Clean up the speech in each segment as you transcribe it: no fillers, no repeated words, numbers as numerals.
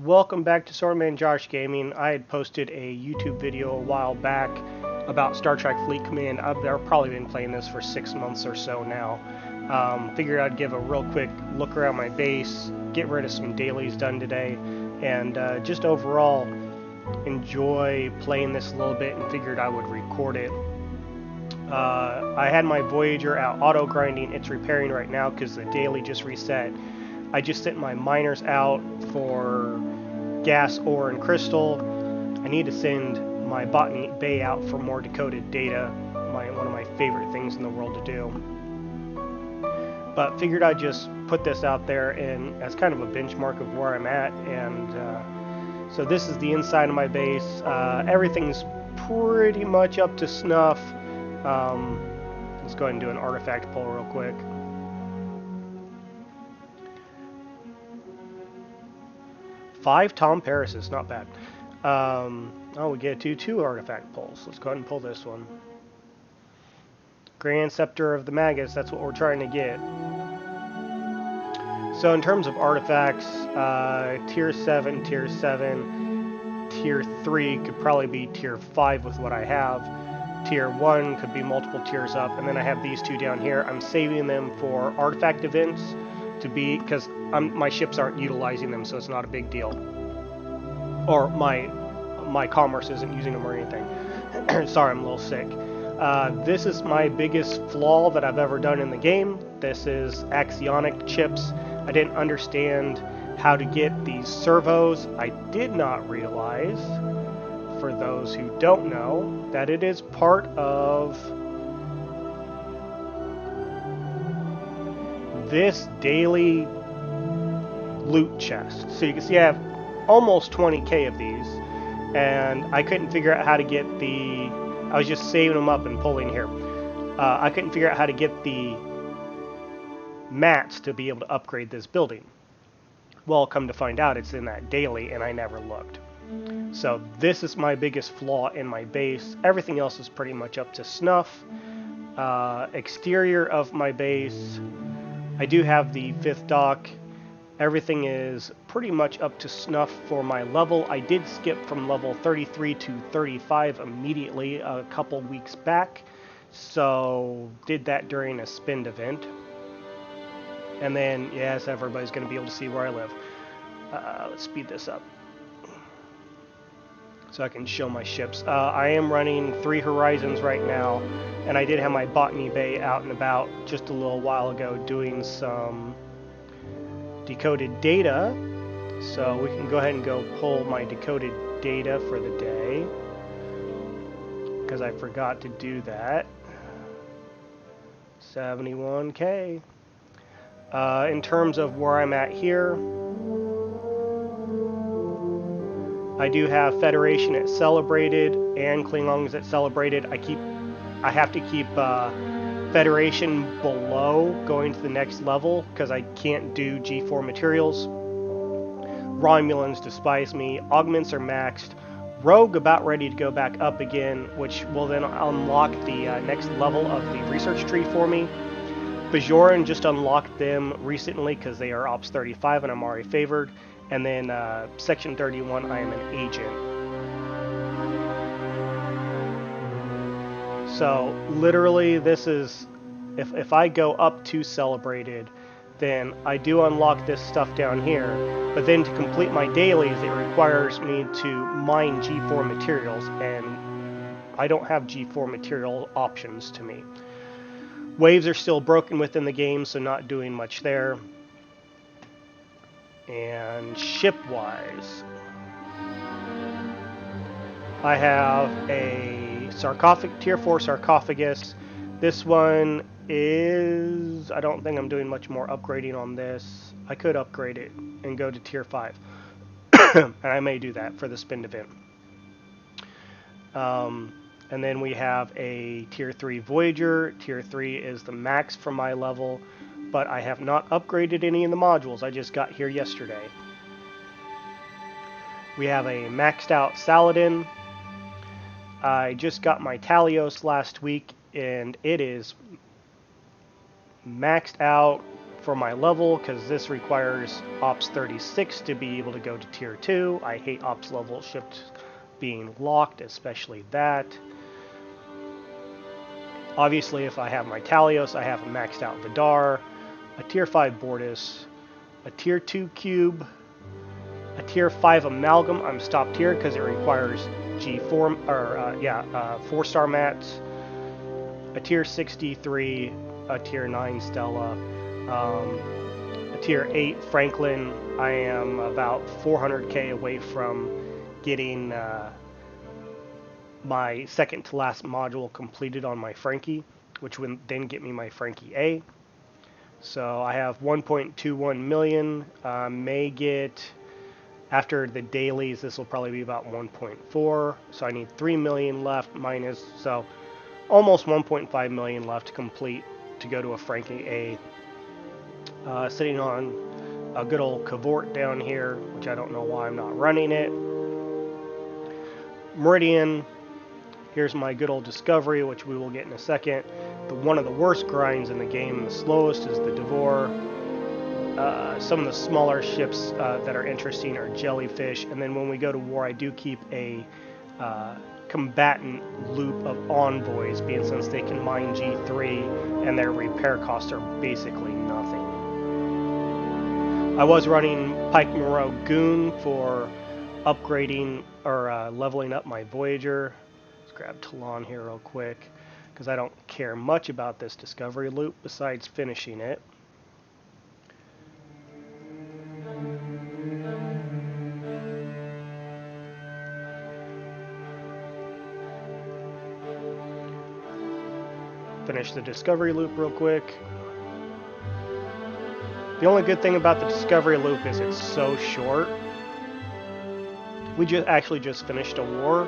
Welcome back to Swordman Josh Gaming. I had posted a YouTube video a while back about Star Trek Fleet Command. I've probably been playing this for 6 months or so now. Figured I'd give a real quick look around my base, get rid of some dailies done today, and just overall enjoy playing this a little bit, and figured I would record it. I had my Voyager out auto grinding. It's repairing right now because the daily just reset. I just sent my miners out for gas, ore, and crystal. I need to send my botany bay out for more decoded data. One of my favorite things in the world to do. But figured I'd just put this out there and as kind of a benchmark of where I'm at. And so this is the inside of my base. Everything's pretty much up to snuff. Let's go ahead and do an artifact pull real quick. Five Tom Paris's, not bad. We get to two artifact pulls. Let's go ahead and pull this one. Grand Scepter of the Magus, that's what we're trying to get. So in terms of artifacts, tier 7, tier 7, tier 3 could probably be tier 5 with what I have. Tier 1 could be multiple tiers up, and then I have these two down here. I'm saving them for artifact events to be, because my ships aren't utilizing them, so it's not a big deal. Or my commerce isn't using them or anything. Sorry, I'm a little sick. This is my biggest flaw that I've ever done in the game. This is axionic chips. I didn't understand how to get these servos. I did not realize, for those who don't know, that it is part of this daily loot chest. So you can see I have almost 20k of these, and I couldn't figure out how to get I was just saving them up and pulling here. I couldn't figure out how to get the mats to be able to upgrade this building. Well, come to find out, it's in that daily, and I never looked. So this is my biggest flaw in my base. Everything else is pretty much up to snuff. Exterior of my base, I do have the 5th dock. Everything is pretty much up to snuff for my level. I did skip from level 33 to 35 immediately a couple weeks back. So did that during a spend event. And then, yes, everybody's going to be able to see where I live. Let's speed this up so I can show my ships. I am running 3 Horizons right now, and I did have my botany bay out and about just a little while ago doing some decoded data. So we can go ahead and go pull my decoded data for the day, because I forgot to do that. 71k. In terms of where I'm at here, I do have Federation at Celebrated and Klingons at Celebrated. I have to keep Federation below going to the next level because I can't do G4 materials. Romulans despise me. Augments are maxed. Rogue about ready to go back up again, which will then unlock the next level of the research tree for me. Bajoran just unlocked them recently because they are Ops 35 and I'm already favored. And then Section 31, I am an agent. So literally this is, if I go up to Celebrated, then I do unlock this stuff down here. But then to complete my dailies, it requires me to mine G4 materials, and I don't have G4 material options to me. Waves are still broken within the game, so not doing much there. And ship-wise, I have a tier 4 sarcophagus. This one is, I don't think I'm doing much more upgrading on this. I could upgrade it and go to tier 5. And I may do that for the spend event. And then we have a tier 3 Voyager. Tier 3 is the max for my level, but I have not upgraded any of the modules. I just got here yesterday. We have a maxed out Saladin. I just got my Talios last week, and it is maxed out for my level, because this requires Ops 36 to be able to go to Tier 2. I hate Ops level ships being locked, especially that. Obviously, if I have my Talios, I have a maxed out Vidar, a Tier 5 Bortus, a Tier 2 Cube, a Tier 5 Amalgam. I'm stopped here because it requires G4 or 4-star mats, a Tier 63, a Tier 9 Stella, a Tier 8 Franklin. I am about 400k away from getting my second to last module completed on my Frankie, which would then get me my Frankie A. So I have 1.21 million. May get, after the dailies, this will probably be about 1.4. So I need 3 million left minus, so almost 1.5 million left to complete to go to a Frankie A. Sitting on a good old Cavort down here, which I don't know why I'm not running it. Meridian. Here's my good old Discovery, which we will get in a second. One of the worst grinds in the game, the slowest, is the Devore. Some of the smaller ships that are interesting are Jellyfish. And then when we go to war, I do keep a combatant loop of envoys, being since they can mine G3 and their repair costs are basically nothing. I was running Pike Moreau Goon for upgrading or leveling up my Voyager. Grab Talon here real quick because I don't care much about this Discovery loop besides finishing it. Finish the Discovery loop real quick. The only good thing about the Discovery loop is it's so short. We actually just finished a war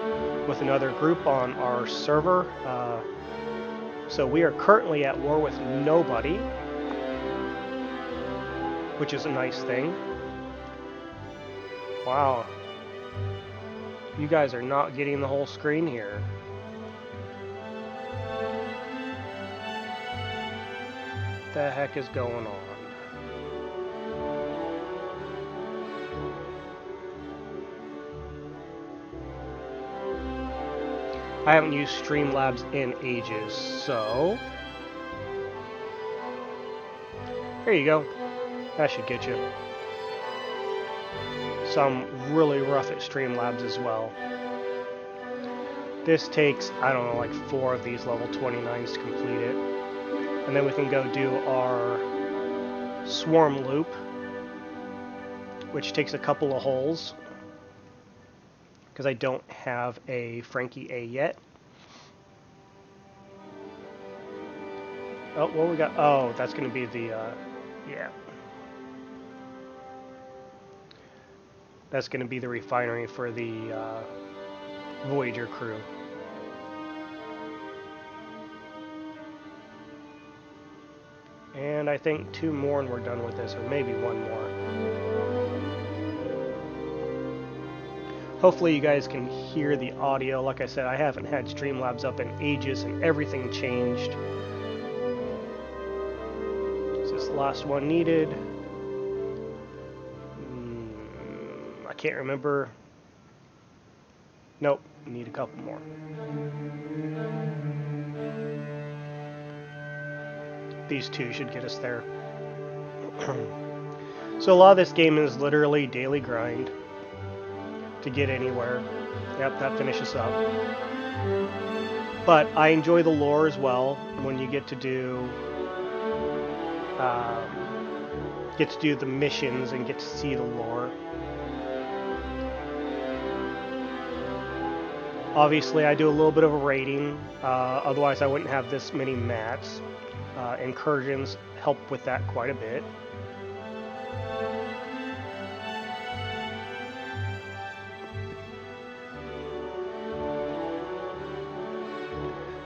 with another group on our server. So we are currently at war with nobody, which is a nice thing. Wow. You guys are not getting the whole screen here. What the heck is going on? I haven't used Streamlabs in ages, so there you go. That should get you. So I'm really rough at Streamlabs as well. This takes, I don't know, like 4 of these level 29s to complete it. And then we can go do our Swarm Loop, which takes a couple of holes, because I don't have a Frankie A yet. Oh, what we got? Oh, that's going to be the, yeah. That's going to be the refinery for the Voyager crew. And I think 2 more and we're done with this, or maybe 1 more. Hopefully you guys can hear the audio. Like I said, I haven't had Streamlabs up in ages and everything changed. Is this the last one needed? I can't remember. Nope, need a couple more. These 2 should get us there. So a lot of this game is literally daily grind to get anywhere. Yep, that finishes up. But I enjoy the lore as well when you get to do the missions and get to see the lore. Obviously, I do a little bit of a raiding. Otherwise, I wouldn't have this many mats. Incursions help with that quite a bit.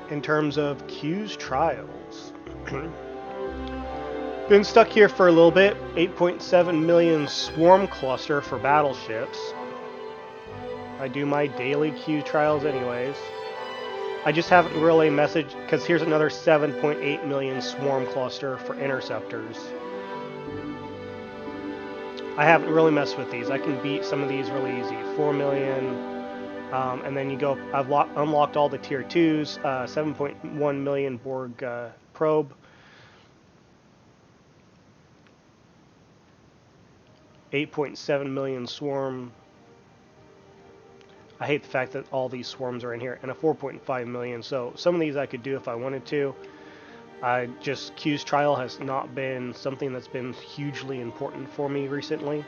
In terms of Q's trials, been stuck here for a little bit. 8.7 million swarm cluster for battleships. I do my daily Q trials anyways. I just haven't really messaged, because here's another 7.8 million swarm cluster for interceptors. I haven't really messed with these. I can beat some of these really easy. 4 million. And then you go, I've unlocked all the tier 2s, 7.1 million Borg probe, 8.7 million swarm. I hate the fact that all these swarms are in here, and a 4.5 million. So some of these I could do if I wanted to. Q's trial has not been something that's been hugely important for me recently.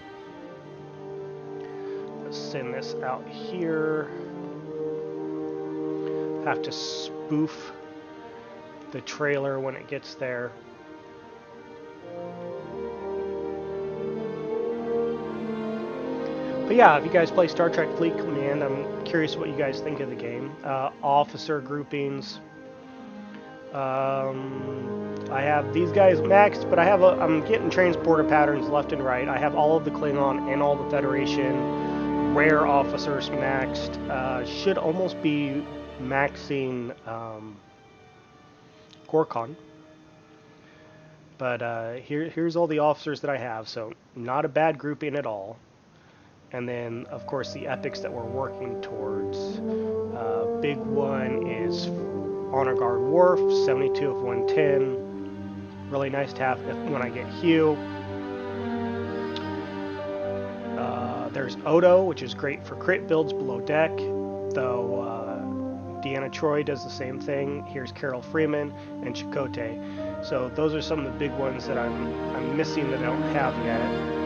Let's send this out here. Have to spoof the trailer when it gets there. But yeah, if you guys play Star Trek Fleet Command, I'm curious what you guys think of the game. Officer groupings. I have these guys maxed, but I'm getting transporter patterns left and right. I have all of the Klingon and all the Federation rare officers maxed. Should almost be maxing Gorkon. But here's all the officers that I have, so not a bad grouping at all. And then, of course, the epics that we're working towards. Big one is Honor Guard Worf, 72 of 110. Really nice to have when I get Hugh. There's Odo, which is great for crit builds below deck, though Deanna Troi does the same thing. Here's Carol Freeman and Chakotay. So those are some of the big ones that I'm missing that I don't have yet.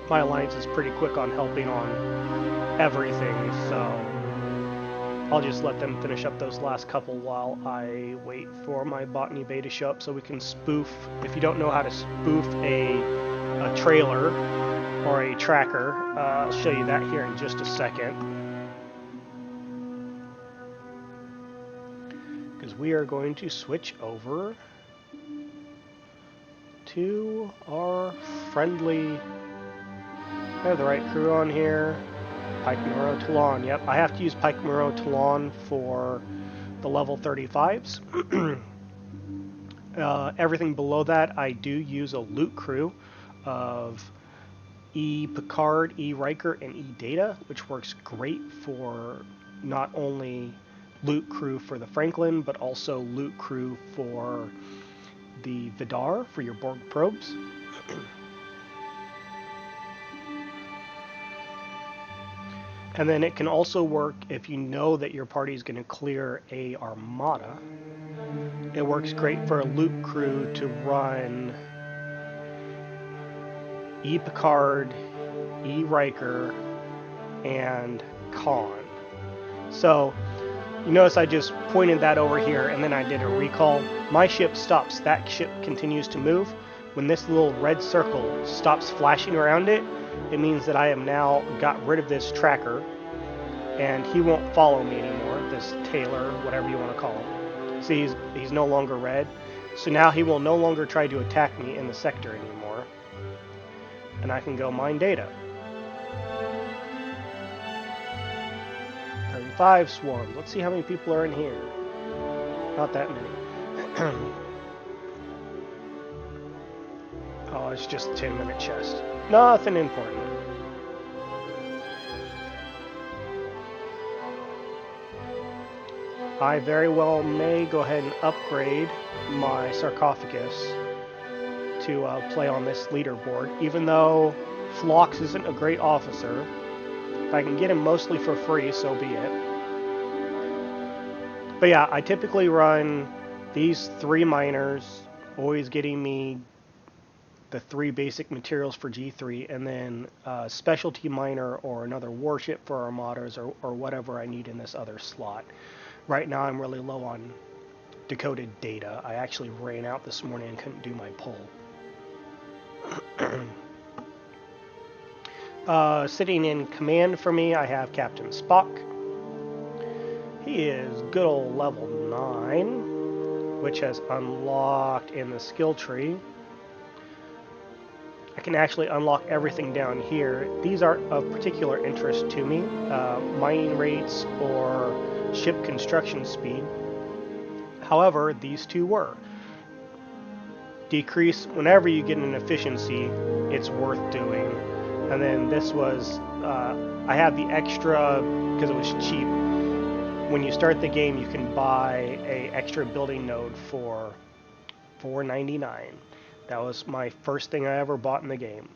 My alliance is pretty quick on helping on everything, so I'll just let them finish up those last couple while I wait for my botany bay to show up so we can spoof. If you don't know how to spoof a trailer or a tracker, I'll show you that here in just a second. Because we are going to switch over to our friendly... I have the right crew on here. Pike Muro Talon. Yep, I have to use Pike Muro Talon for the level 35s. Everything below that, I do use a loot crew of E. Picard, E. Riker, and E. Data, which works great for not only loot crew for the Franklin, but also loot crew for the Vidar, for your Borg probes. And then it can also work if you know that your party is going to clear a armada. It works great for a loot crew to run E. Picard, E. Riker, and Khan. So you notice I just pointed that over here and then I did a recall. My ship stops. That ship continues to move. When this little red circle stops flashing around it, it means that I have now got rid of this tracker and he won't follow me anymore, this Taylor, whatever you want to call him. See, he's no longer red. So now he will no longer try to attack me in the sector anymore. And I can go mine data. 35 swarms. Let's see how many people are in here. Not that many. Oh, it's just a 10-minute chest. Nothing important. I very well may go ahead and upgrade my sarcophagus to play on this leaderboard, even though Phlox isn't a great officer. If I can get him mostly for free, so be it. But yeah, I typically run these 3 miners, always getting me the 3 basic materials for G3, and then a specialty miner or another warship for armadas or whatever I need in this other slot. Right now I'm really low on decoded data. I actually ran out this morning and couldn't do my poll. Sitting in command for me, I have Captain Spock. He is good old level 9, which has unlocked in the skill tree. I can actually unlock everything down here. These are of particular interest to me. Mining rates or ship construction speed. However, these two were. Decrease whenever you get an efficiency, it's worth doing. And then this was, I have the extra because it was cheap. When you start the game, you can buy a extra building node for $4.99. That was my first thing I ever bought in the game.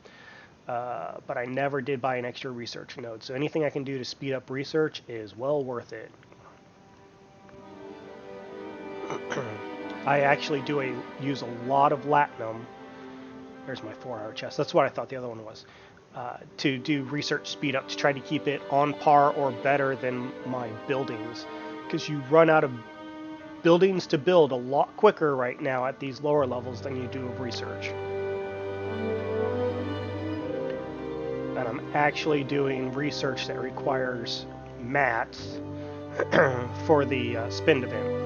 But I never did buy an extra research node. So anything I can do to speed up research is well worth it. I actually use a lot of latinum. There's my 4-hour chest. That's what I thought the other one was. To do research speed up to try to keep it on par or better than my buildings. Because you run out of buildings to build a lot quicker right now at these lower levels than you do of research. And I'm actually doing research that requires mats for the spend event.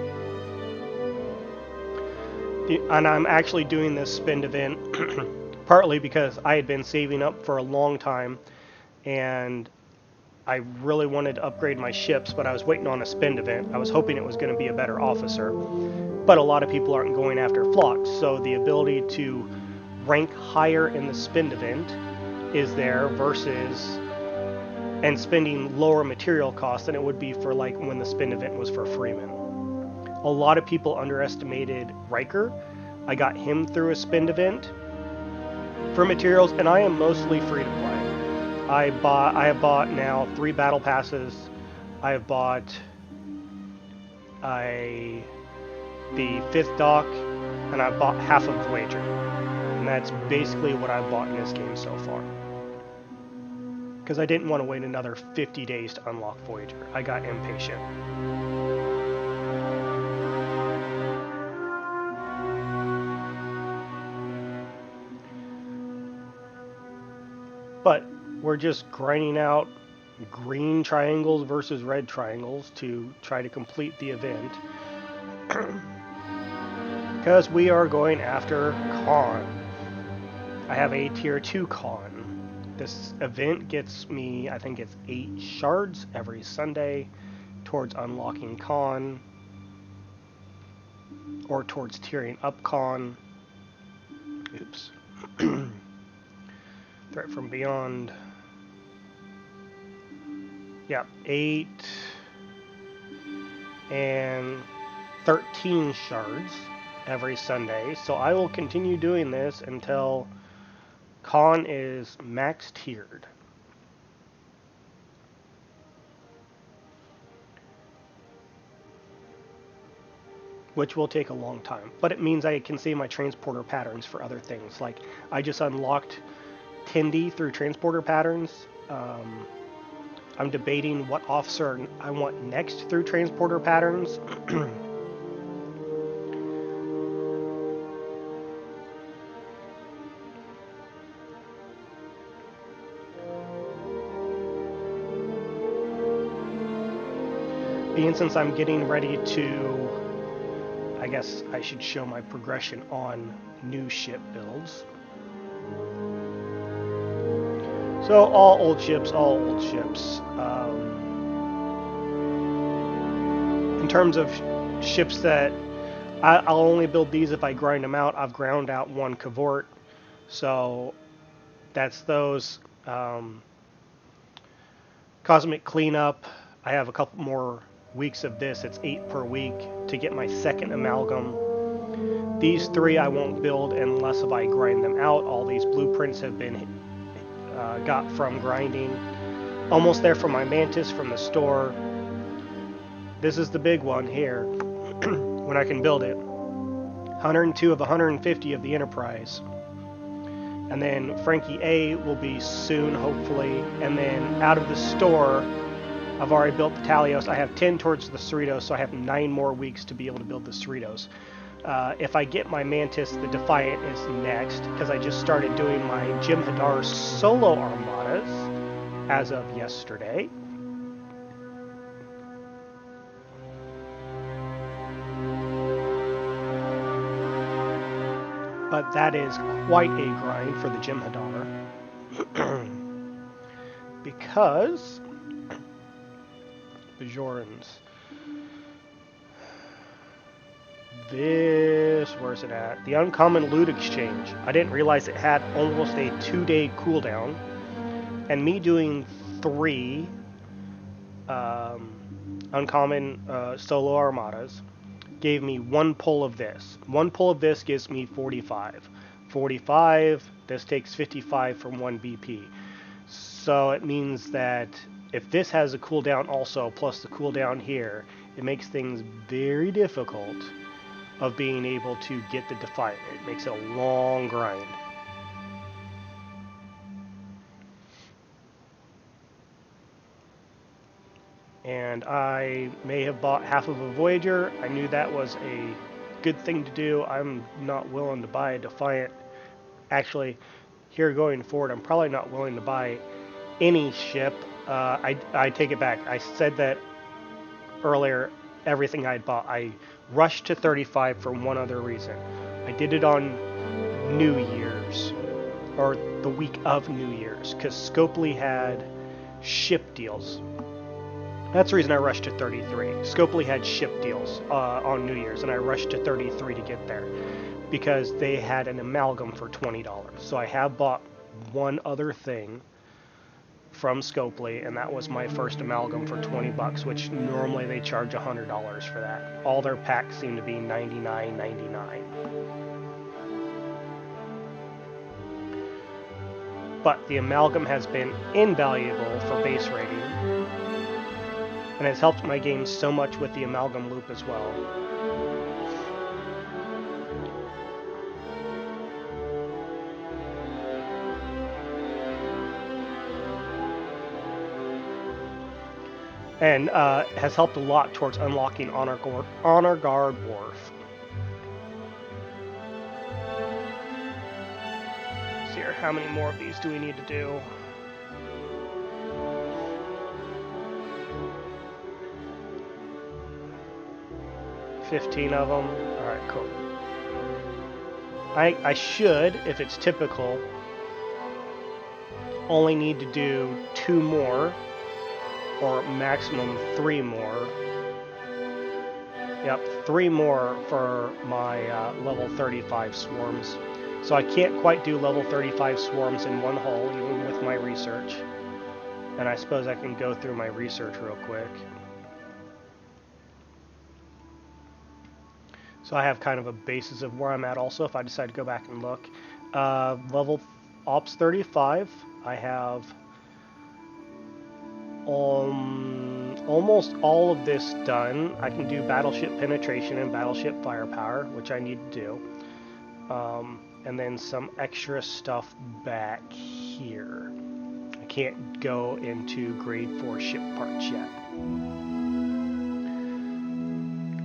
And I'm actually doing this spend event partly because I had been saving up for a long time and I really wanted to upgrade my ships, but I was waiting on a spend event. I was hoping it was going to be a better officer, but a lot of people aren't going after flocks, so the ability to rank higher in the spend event is there versus and spending lower material costs than it would be for like when the spend event was for Freeman. A lot of people underestimated Riker. I got him through a spend event for materials, and I am mostly free to play. I have bought now 3 battle passes. I have bought the 5th dock, and I've bought half of Voyager. And that's basically what I've bought in this game so far. Because I didn't want to wait another 50 days to unlock Voyager. I got impatient. But we're just grinding out green triangles versus red triangles to try to complete the event. Because we are going after Khan. I have a tier 2 Khan. This event gets me, I think it's 8 shards every Sunday towards unlocking Khan. Or towards tiering up Khan. Oops. Threat from beyond. Yeah, 8 and 13 shards every Sunday. So I will continue doing this until Khan is max tiered. Which will take a long time. But it means I can save my transporter patterns for other things. Like, I just unlocked Tindy through transporter patterns. I'm debating what officer I want next through transporter patterns. Being since I'm getting ready to, I guess I should show my progression on new ship builds. So all old ships, all old ships. In terms of ships that I'll only build these if I grind them out. I've ground out 1 Cavort, so that's those. Cosmic Cleanup. I have a couple more weeks of this. It's 8 per week to get my 2nd amalgam. These 3 I won't build unless if I grind them out. All these blueprints have been got from grinding. Almost there for my Mantis from the store. This is the big one here when I can build it. 102 of 150 of the Enterprise. And then Frankie A will be soon, hopefully. And then out of the store, I've already built the Talios. I have 10 towards the Cerritos, so I have 9 more weeks to be able to build the Cerritos. If I get my Mantis, the Defiant is next, because I just started doing my Jim Hadar solo armadas as of yesterday. But that is quite a grind for the Jim Hadar. Because Bajorans. this, where's it at? The Uncommon Loot Exchange. I didn't realize it had almost a 2-day cooldown. And me doing 3 Uncommon Solo Armadas gave me 1 pull of this. 1 pull of this gives me 45. 45, this takes 55 from 1 BP. So it means that if this has a cooldown also, plus the cooldown here, it makes things very difficult of being able to get the Defiant. It makes it a long grind. And I may have bought half of a Voyager. I knew that was a good thing to do. I'm not willing to buy a Defiant. Actually, here going forward, I'm probably not willing to buy any ship. I take it back. I said that earlier, everything I'd bought. I rushed to 35 for one other reason. I did it on New Year's, or the week of New Year's, because Scopely had ship deals. That's the reason I rushed to 33. Scopely had ship deals on New Year's, and I rushed to 33 to get there because they had an amalgam for $20. So I have bought one other thing from Scopely, and that was my first amalgam for $20, which normally they charge $100 for that. All their packs seem to be $99.99. But the amalgam has been invaluable for base rating, and has helped my game so much with the amalgam loop as well. And has helped a lot towards unlocking Honor Guard Wharf. Let's see here, how many more of these do we need to do? $15 of them. Alright, cool. I should, if it's typical, only need to do 2 more, or maximum 3 more. Yep, 3 more for my level 35 swarms. So I can't quite do level 35 swarms in one hull, even with my research. And I suppose I can go through my research real quick. So I have kind of a basis of where I'm at also if I decide to go back and look. Level Ops 35, I have almost all of this done. I can do battleship penetration and battleship firepower, which I need to do. And then some extra stuff back here. I can't go into grade 4 ship parts yet.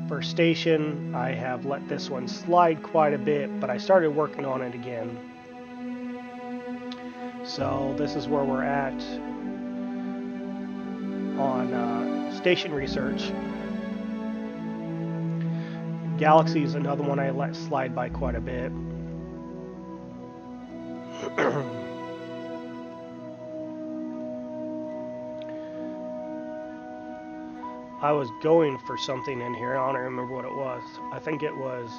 For station, I have let this one slide quite a bit, but I started working on it again. So this is where we're at on station research. Galaxy is another one I let slide by quite a bit. I was going for something in here. I don't remember what it was. I think it was...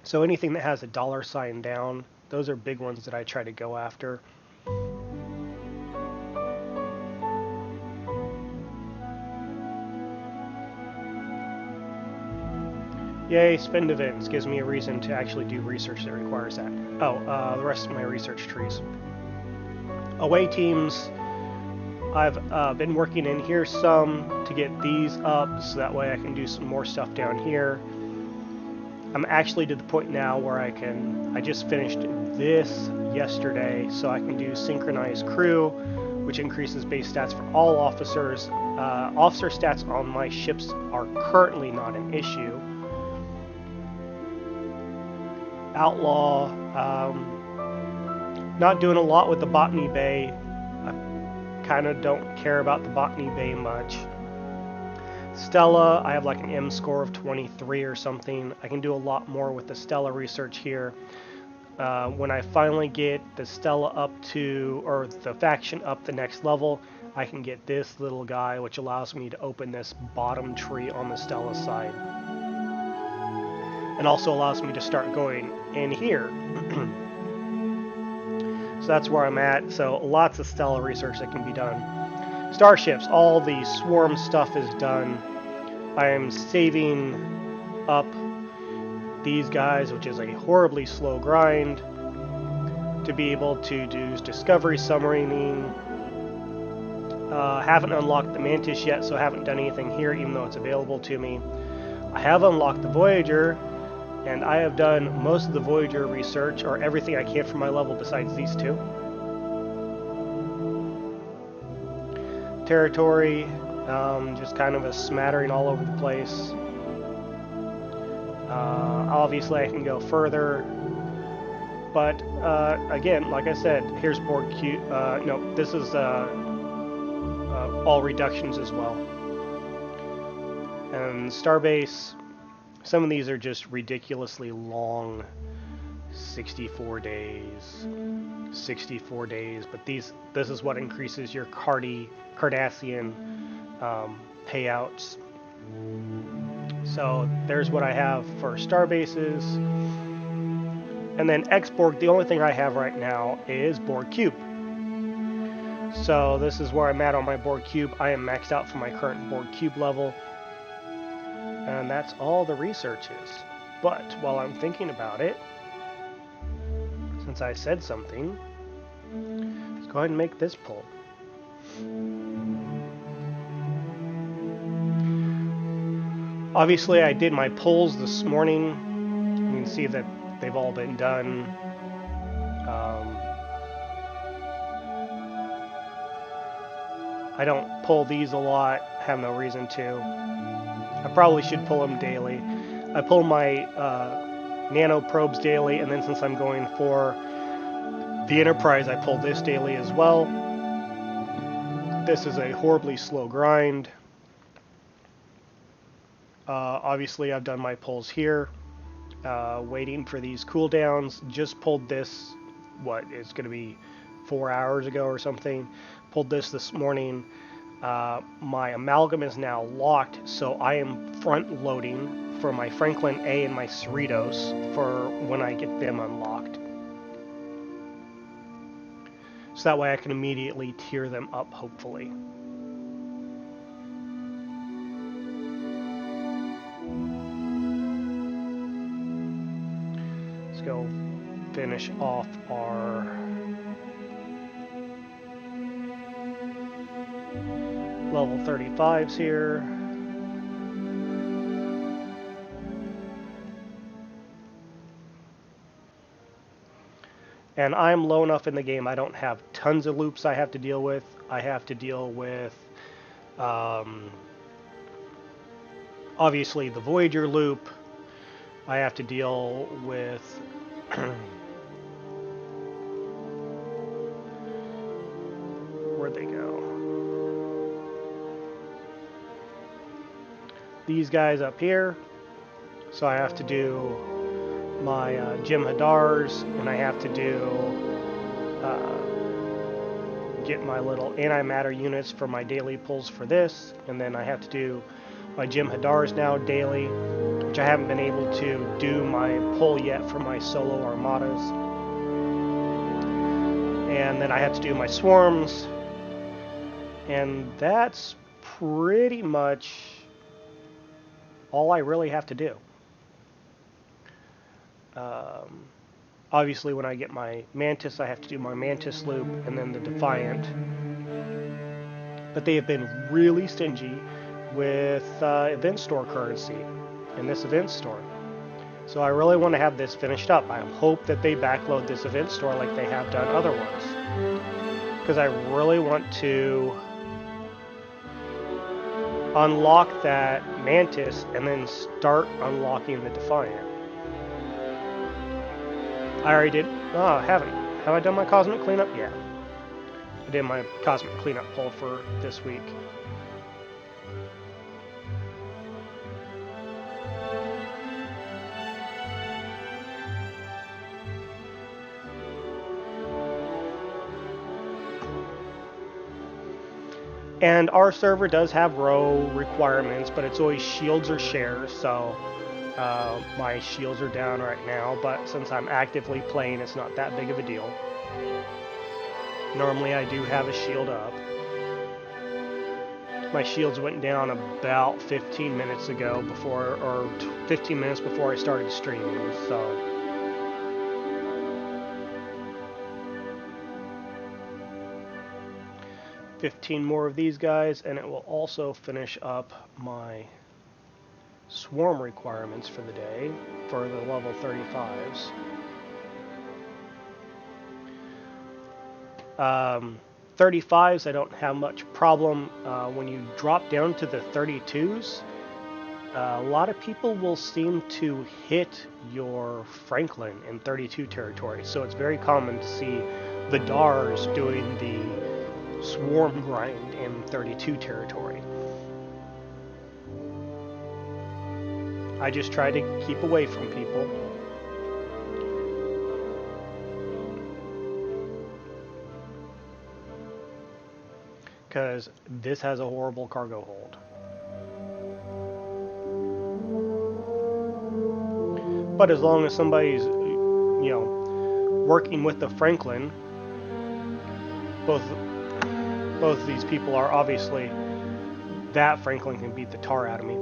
So anything that has a $sign down, those are big ones that I try to go after. Yay, spend events. Gives me a reason to actually do research that requires that. Oh, the rest of my research trees. Away teams, I've been working in here some to get these up so that way I can do some more stuff down here. I'm actually to the point now where I just finished this yesterday, so I can do synchronized crew, which increases base stats for all officers. Officer stats on my ships are currently not an issue. Outlaw, not doing a lot with the Botany Bay. I kind of don't care about the Botany Bay much. Stella, I have like an M score of 23 or something. I can do a lot more with the Stella research here. When I finally get the Stella up to, or the faction up the next level, I can get this little guy, which allows me to open this bottom tree on the Stella side. And also allows me to start going in here. So that's where I'm at. So lots of Stella research that can be done. Starships, all the swarm stuff is done. I am saving up these guys, which is a horribly slow grind, to be able to do discovery submarining. Haven't unlocked the Mantis yet, so I haven't done anything here, even though it's available to me. I have unlocked the Voyager, and I have done most of the Voyager research, or everything I can for my level besides these two. Territory, just kind of a smattering all over the place. Obviously I can go further, but again, like I said, here's Borg Q. No, this is all reductions as well. And Starbase, some of these are just ridiculously long, 64 days, but this is what increases your Cardassian payouts. So there's what I have for Starbases. And then X-Borg, the only thing I have right now is Borg Cube. So this is where I'm at on my Borg Cube. I am maxed out for my current Borg Cube level. And that's all the research is. But while I'm thinking about it, since I said something, let's go ahead and make this pull. Obviously, I did my pulls this morning. You can see that they've all been done. I don't pull these a lot, have no reason to. I probably should pull them daily. I pull my nano probes daily, and then since I'm going for the Enterprise, I pull this daily as well. This is a horribly slow grind. Obviously, I've done my pulls here, waiting for these cooldowns. Just pulled this, it's going to be 4 hours ago or something. Pulled this morning. My amalgam is now locked, so I am front loading for my Franklin A and my Cerritos for when I get them unlocked. So that way I can immediately tier them up, hopefully. Let's go finish off our level 35s here. And I'm low enough in the game, I don't have tons of loops I have to deal with. I have to deal with, obviously, the Voyager loop. I have to deal with where'd they go? These guys up here. So I have to do my Jim Hadars, and I have to do get my little antimatter units for my daily pulls for this, and then I have to do my Jim Hadars now daily, which I haven't been able to do my pull yet for my solo armadas. And then I have to do my swarms, and that's pretty much all I really have to do. Obviously, when I get my Mantis, I have to do my Mantis loop and then the Defiant. But they have been really stingy with event store currency in this event store. So I really want to have this finished up. I hope that they backload this event store like they have done other ones, because I really want to unlock that Mantis and then start unlocking the Defiant. I already did. Oh, I haven't. Have I done my cosmic cleanup? Yeah. I did my cosmic cleanup pull for this week. And our server does have row requirements, but it's always shields or shares, so my shields are down right now, but since I'm actively playing, it's not that big of a deal. Normally I do have a shield up. My shields went down about 15 minutes ago before, or 15 minutes before I started streaming, so. 15 more of these guys, and it will also finish up my swarm requirements for the day for the level 35s. 35s, I don't have much problem. When you drop down to the 32s, a lot of people will seem to hit your Franklin in 32 territory, so it's very common to see the DARs doing the swarm grind in 32 territory. I just try to keep away from people. Because this has a horrible cargo hold. But as long as somebody's, you know, working with the Franklin, both of these people are obviously, that Franklin can beat the tar out of me.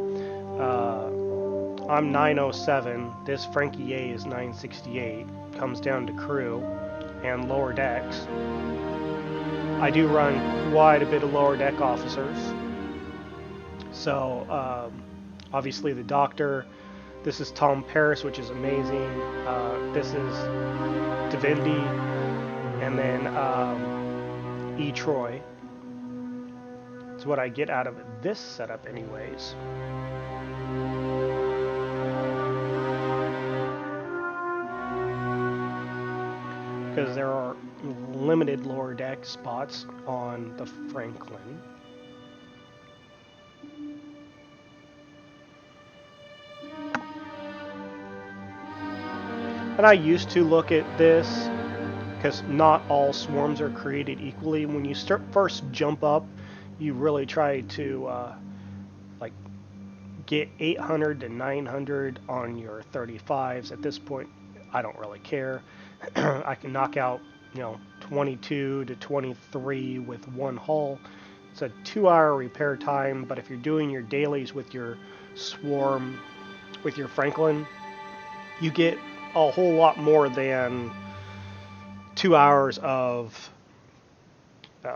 I'm 907, this Frankie A is 968, comes down to crew and lower decks. I do run quite a bit of lower deck officers. So, obviously the Doctor, this is Tom Paris, which is amazing. This is Divinity, and then E. Troy. It's what I get out of this setup anyways. Because there are limited lower deck spots on the Franklin. And I used to look at this, because not all swarms are created equally. When you first jump up, you really try to like get 800 to 900 on your 35s. At this point, I don't really care. I can knock out, you know, 22 to 23 with one hull. It's a 2-hour repair time, but if you're doing your dailies with your swarm, with your Franklin, you get a whole lot more than 2 hours of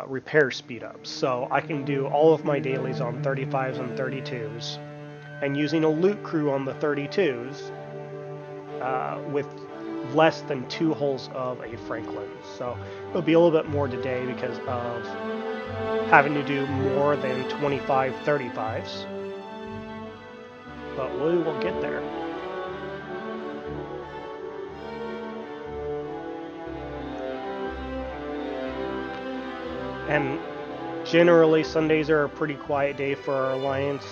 repair speed up. So I can do all of my dailies on 35s and 32s, and using a loot crew on the 32s with less than 2 hulls of a Franklin. So it'll be a little bit more today because of having to do more than 25 35s. But we will get there. And generally Sundays are a pretty quiet day for our alliance.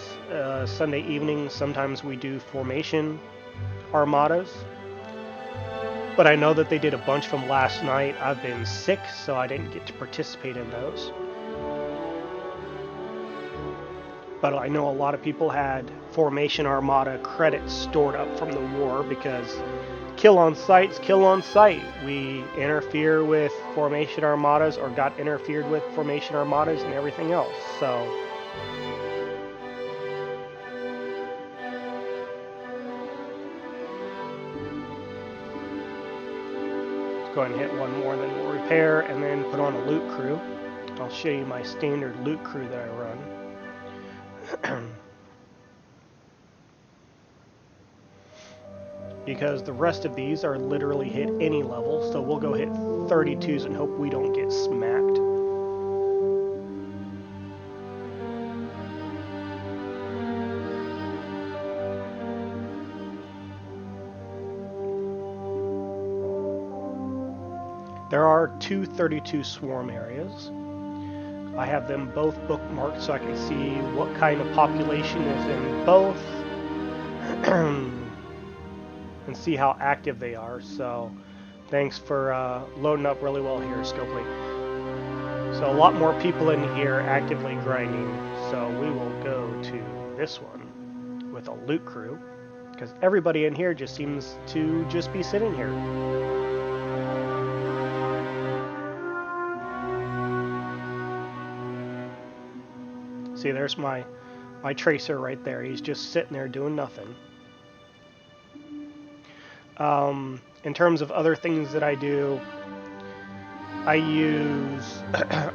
Sunday evenings, sometimes we do formation armadas. But I know that they did a bunch from last night. I've been sick, so I didn't get to participate in those. But I know a lot of people had formation armada credits stored up from the war because kill on sight's kill on sight. We interfere with formation armadas or got interfered with formation armadas and everything else. So let's go ahead and hit one more, then we'll repair and then put on a loot crew. I'll show you my standard loot crew that I run. Because the rest of these are literally hit any level, so we'll go hit 32s and hope we don't get smacked. There are 2 32 swarm areas. I have them both bookmarked so I can see what kind of population is in both and see how active they are. So thanks for loading up really well here, Scopely. So a lot more people in here actively grinding. So we will go to this one with a loot crew, because everybody in here just seems to just be sitting here. See, there's my tracer right there. He's just sitting there doing nothing. In terms of other things that I do, I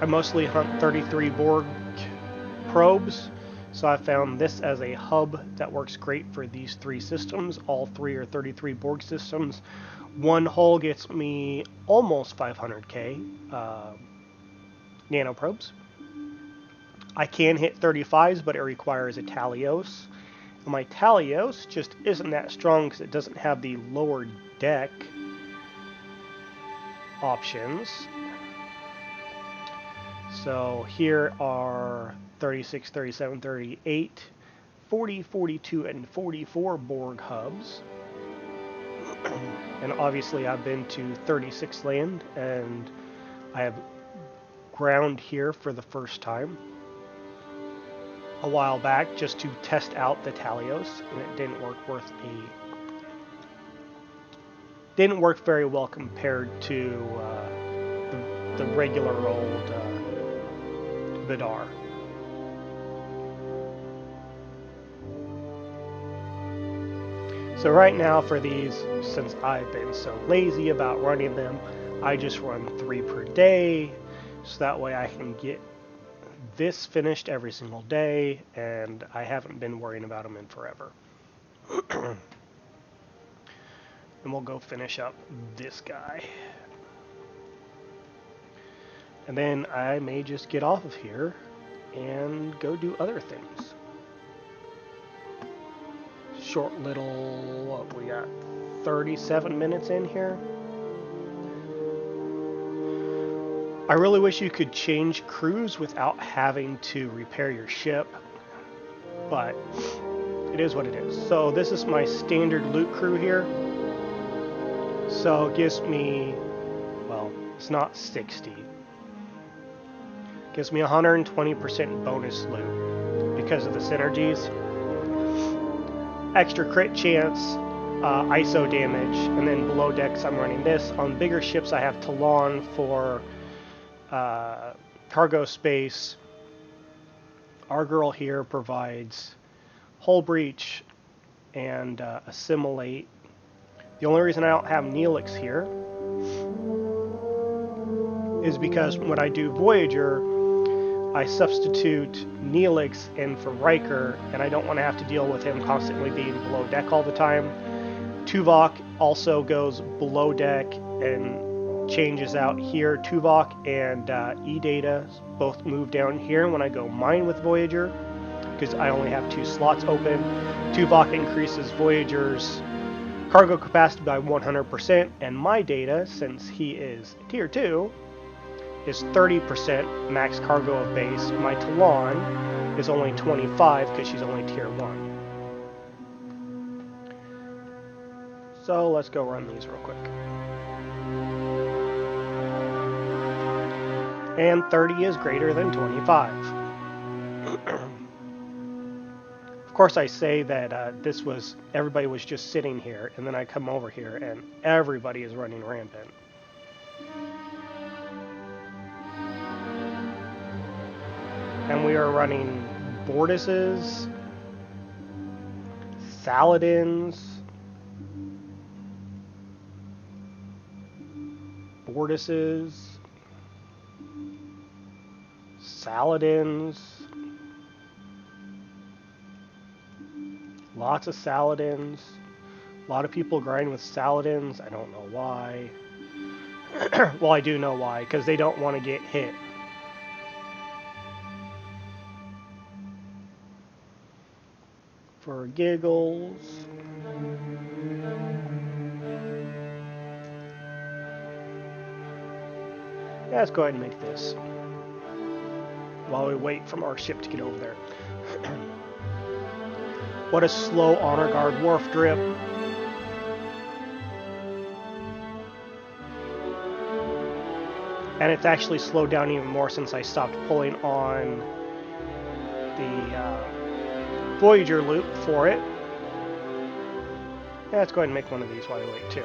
mostly hunt 33 Borg probes. So I found this as a hub that works great for these three systems. All three are 33 Borg systems. One hull gets me almost 500k nano probes. I can hit 35s, but it requires a Talios. And my Talios just isn't that strong because it doesn't have the lower deck options. So here are 36, 37, 38, 40, 42, and 44 Borg hubs. And obviously I've been to 36 land, and I have ground here for the first time a while back just to test out the Talios, and it didn't work very well compared to the regular old Vidar. So right now for these, since I've been so lazy about running them, I just run 3 per day, so that way I can get this finished every single day, and I haven't been worrying about them in forever. And we'll go finish up this guy. And then I may just get off of here and go do other things. Short little, what, we got 37 minutes in here. I really wish you could change crews without having to repair your ship, but it is what it is. So this is my standard loot crew here. So it gives me, well, it's not 60. It gives me 120% bonus loot because of the synergies. Extra crit chance, ISO damage, and then below decks I'm running this. On bigger ships I have Talon for cargo space. Our girl here provides hull breach and assimilate. The only reason I don't have Neelix here is because when I do Voyager, I substitute Neelix in for Riker, and I don't want to have to deal with him constantly being below deck all the time. Tuvok also goes below deck and changes out here. Tuvok and E-Data both move down here when I go mine with Voyager, because I only have 2 slots open. Tuvok increases Voyager's cargo capacity by 100%, and my data, since he is tier 2, is 30% max cargo of base. My Talon is only 25 because she's only tier 1. So let's go run these real quick. And 30 is greater than 25. Of course I say that everybody was just sitting here, and then I come over here and everybody is running rampant. And we are running Borduses, Saladins, Saladins, lots of Saladins. A lot of people grind with Saladins. I don't know why. Well, I do know why, because they don't want to get hit. For giggles. Yeah, let's go ahead and make this while we wait for our ship to get over there. What a slow honor guard wharf drip. And it's actually slowed down even more since I stopped pulling on the Voyager loop for it. Yeah, let's go ahead and make one of these while we wait too.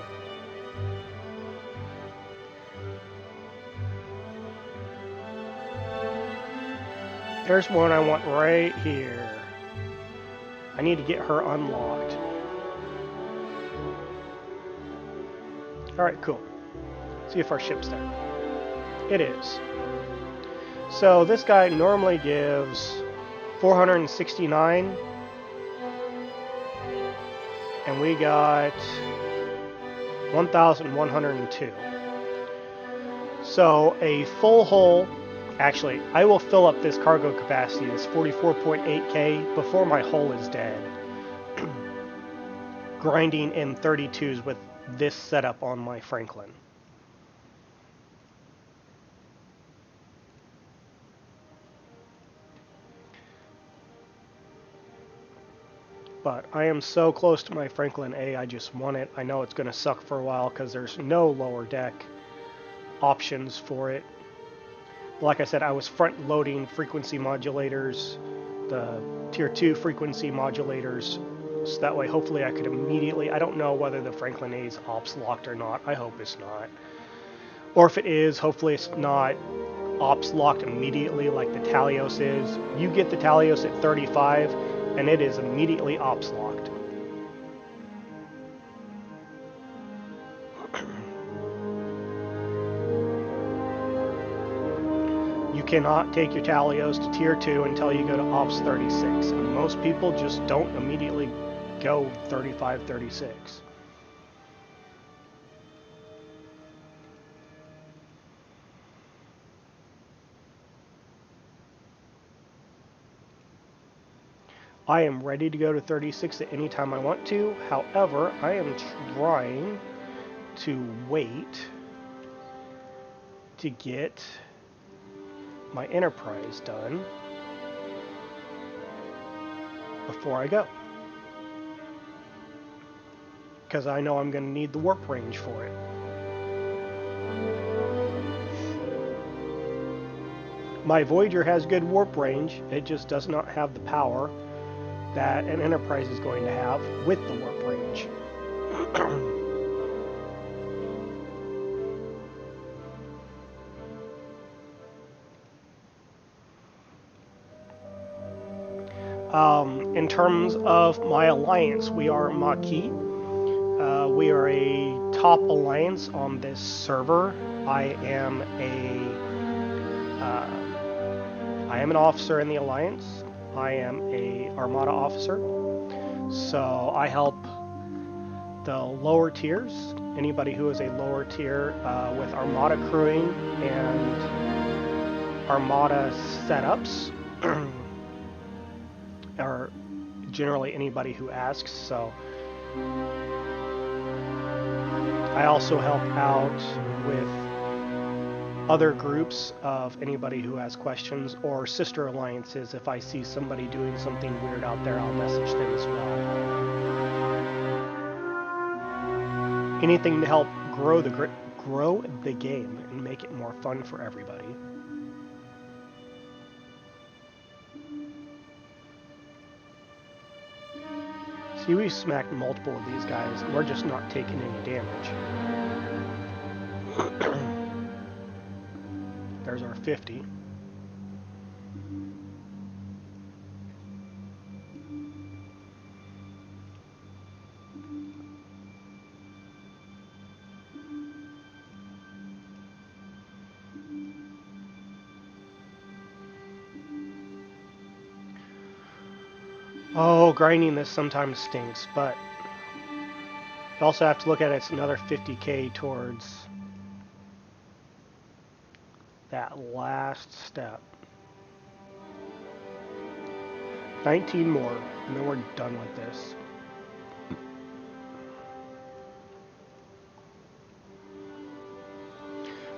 There's one I want right here. I need to get her unlocked. Alright, cool. See if our ship's there. It is. So this guy normally gives 469. And we got 1,102. So a full hull, actually, I will fill up this cargo capacity, this 44.8K, before my hull is dead. Grinding in 32s with this setup on my Franklin. But I am so close to my Franklin A, I just want it. I know it's going to suck for a while because there's no lower deck options for it. Like I said, I was front loading frequency modulators, the tier 2 frequency modulators, so that way hopefully I could immediately, I don't know whether the Franklin A is ops locked or not, I hope it's not. Or if it is, hopefully it's not ops locked immediately like the Talios is. You get the Talios at 35 and it is immediately ops locked. You cannot take your Talios to tier 2 until you go to ops 36. And most people just don't immediately go 35, 36. I am ready to go to 36 at any time I want to. However, I am trying to wait to get my Enterprise done before I go. Because I know I'm going to need the warp range for it. My Voyager has good warp range, it just does not have the power that an Enterprise is going to have with the warp range. In terms of my alliance, we are Maquis. We are a top alliance on this server. I am an officer in the alliance. I am a Armada officer, so I help the lower tiers, anybody who is a lower tier with Armada crewing and Armada setups, or generally anybody who asks. So I also help out with other groups of anybody who has questions, or sister alliances. If I see somebody doing something weird out there, I'll message them as well. Anything to help grow the game and make it more fun for everybody. See, we smacked multiple of these guys, and we're just not taking any damage. There's our 50. Oh, grinding this sometimes stinks, but you also have to look at it's another 50k towards that last step. 19 more, and then we're done with this.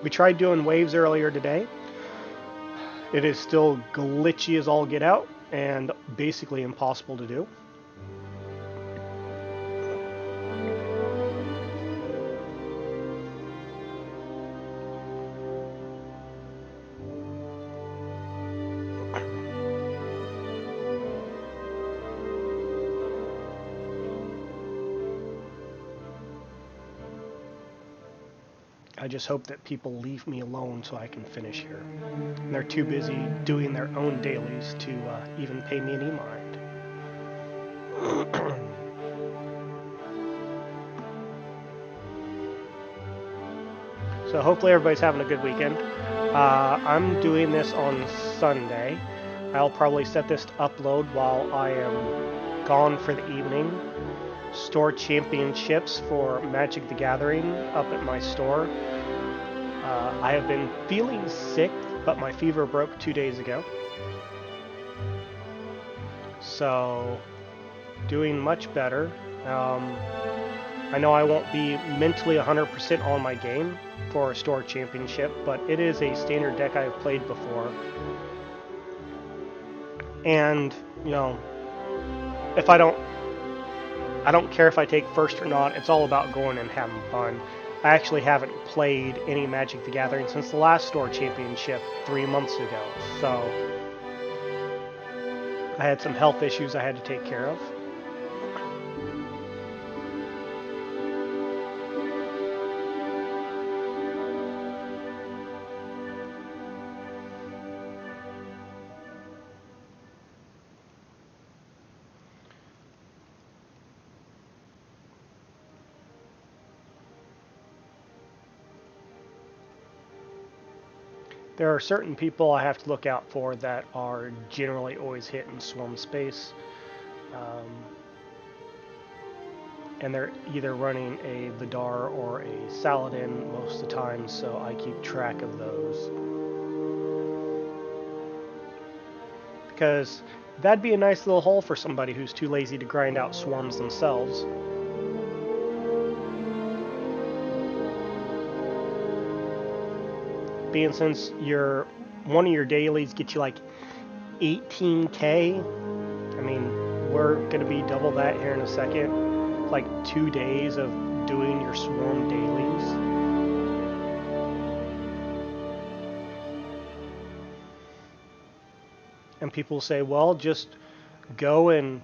We tried doing waves earlier today. It is still glitchy as all get out, and basically impossible to do. I just hope that people leave me alone so I can finish here. And they're too busy doing their own dailies to even pay me any mind. So hopefully everybody's having a good weekend. I'm doing this on Sunday. I'll probably set this to upload while I am gone for the evening. Store championships for Magic the Gathering up at my store. I have been feeling sick, but my fever broke 2 days ago. So, doing much better. I know I won't be mentally 100% on my game for a store championship, but it is a standard deck I've played before. And, you know, if I don't care if I take first or not, it's all about going and having fun. I actually haven't played any Magic the Gathering since the last store championship 3 months ago, so I had some health issues I had to take care of. There are certain people I have to look out for that are generally always hitting swarm space. And they're either running a Vidar or a Saladin most of the time, so I keep track of those. Because that'd be a nice little hole for somebody who's too lazy to grind out swarms themselves. Being since one of your dailies gets you like 18k, I mean, we're going to be double that here in a second. Like 2 days of doing your swarm dailies. And people say, well, just go and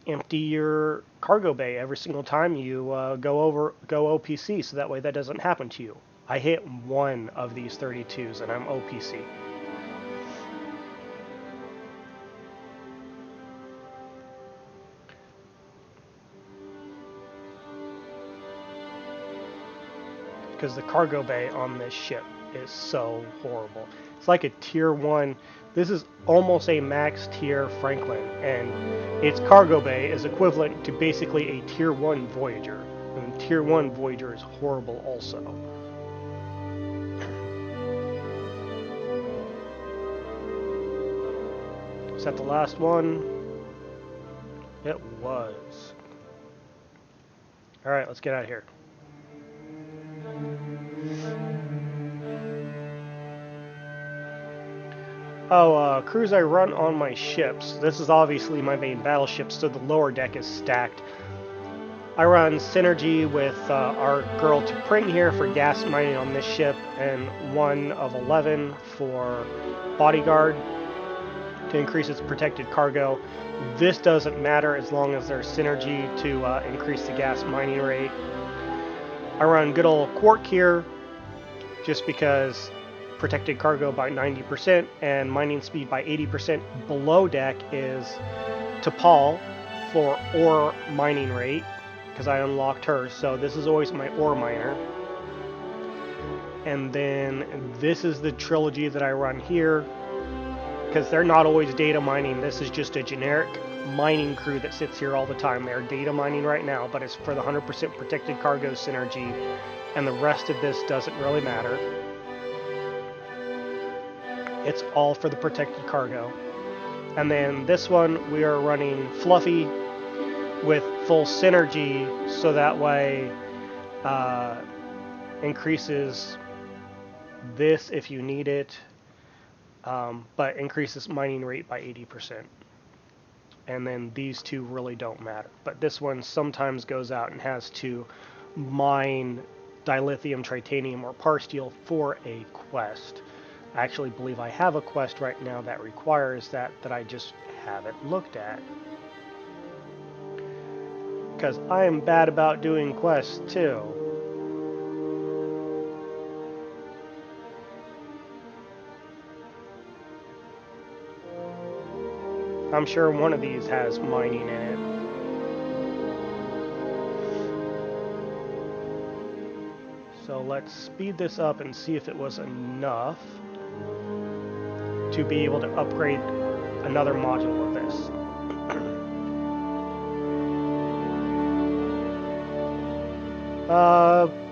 empty your cargo bay every single time you go OPC, so that way that doesn't happen to you. I hit one of these 32s and I'm OPC. Because the cargo bay on this ship is so horrible. It's like a tier 1. This is almost a max tier Franklin, and its cargo bay is equivalent to basically a tier 1 Voyager. And tier 1 Voyager is horrible also. Is that the last one? It was. Alright, let's get out of here. Crews I run on my ships. This is obviously my main battleship, so the lower deck is stacked. I run Synergy with our girl to Pring here for gas mining on this ship, and 1 of 11 for Bodyguard to increase its protected cargo. This doesn't matter as long as there's Synergy to increase the gas mining rate. I run good old Quark here, just because protected cargo by 90% and mining speed by 80%. Below deck is T'Pol for ore mining rate, because I unlocked her, so this is always my ore miner. And then this is the trilogy that I run here, because they're not always data mining. This is just a generic mining crew that sits here all the time. They're data mining right now, but it's for the 100% protected cargo Synergy, and the rest of this doesn't really matter. It's all for the protected cargo. And then this one, we are running Fluffy with full Synergy, so that way increases this if you need it, but increases mining rate by 80%. And then these two really don't matter. But this one sometimes goes out and has to mine dilithium, titanium, or parsteel for a quest. I actually believe I have a quest right now that requires that I just haven't looked at. Because I am bad about doing quests too. I'm sure one of these has mining in it. So let's speed this up and see if it was enough to be able to upgrade another module of this.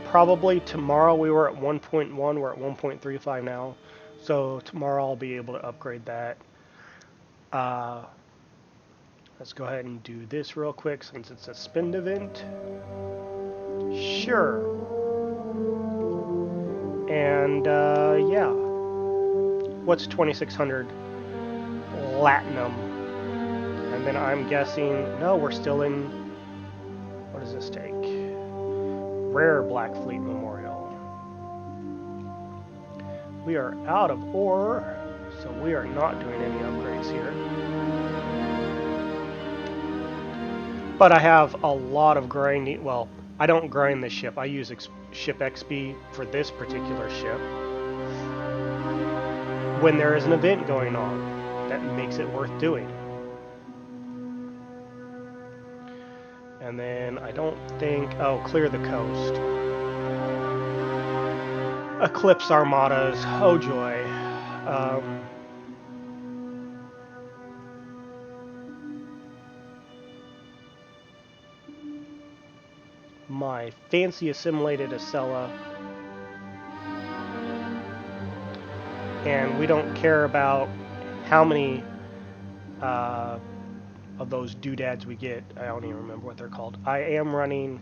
Probably tomorrow. We were at 1.1, we're at 1.35 now. So tomorrow I'll be able to upgrade that. Let's go ahead and do this real quick since it's a spend event. Sure. And yeah. What's 2600? Platinum. And then I'm guessing, no, we're still in, what does this take? Rare Black Fleet Memorial. We are out of ore, so we are not doing any upgrades here. But I have a lot of grinding. Well, I don't grind this ship. I use ship XP for this particular ship when there is an event going on that makes it worth doing. And then I don't think... Oh, clear the coast. Eclipse Armadas. Oh, joy. My fancy assimilated Acela. And we don't care about how many of those doodads we get. I don't even remember what they're called. I am running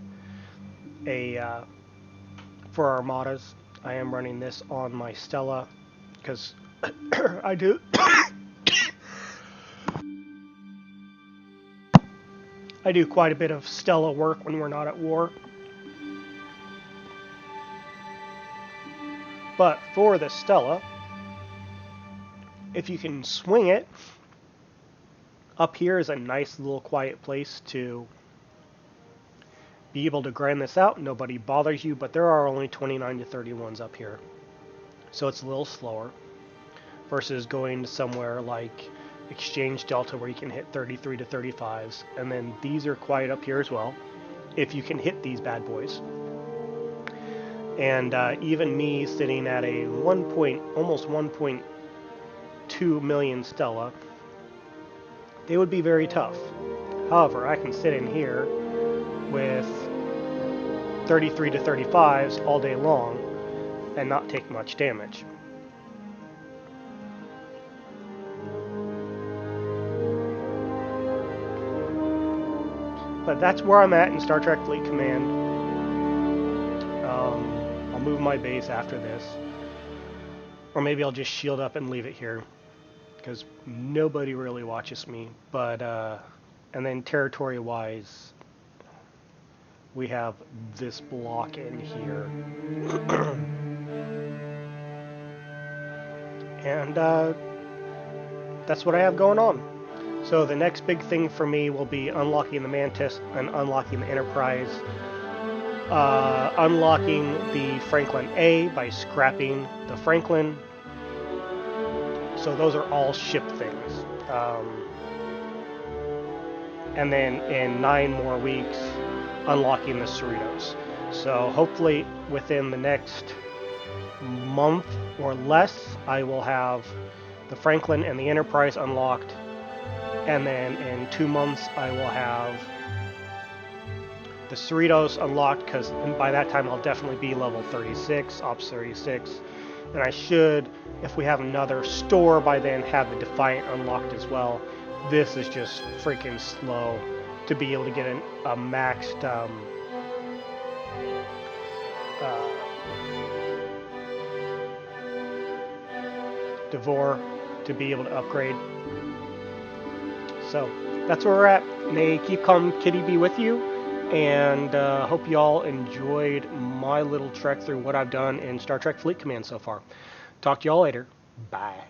a for Armadas. I am running this on my Stella because I do I do quite a bit of Stella work when we're not at war. But for the Stella, if you can swing it, up here is a nice little quiet place to be able to grind this out. Nobody bothers you, but there are only 29 to 31s up here. So it's a little slower versus going to somewhere like Exchange Delta where you can hit 33 to 35s. And then these are quiet up here as well, if you can hit these bad boys. And even me sitting at a almost 1.2 million Stella, they would be very tough. However, I can sit in here with 33 to 35s all day long and not take much damage. But that's where I'm at in Star Trek Fleet Command. I'll move my base after this. Or maybe I'll just shield up and leave it here, because nobody really watches me. But and then territory-wise, we have this block in here. And that's what I have going on. So the next big thing for me will be unlocking the Mantis and unlocking the Enterprise. Unlocking the Franklin A by scrapping the Franklin. So those are all ship things. And then in 9 more weeks, unlocking the Cerritos. So hopefully within the next month or less, I will have the Franklin and the Enterprise unlocked. And then in 2 months, I will have the Cerritos unlocked, because by that time I'll definitely be level 36, Ops 36. And I should, if we have another store by then, have the Defiant unlocked as well. This is just freaking slow to be able to get a maxed Devore to be able to upgrade. So that's where we're at. May keep calm Kitty be with you, and hope you all enjoyed my little trek through what I've done in Star Trek Fleet Command so far. Talk to you all later. Bye.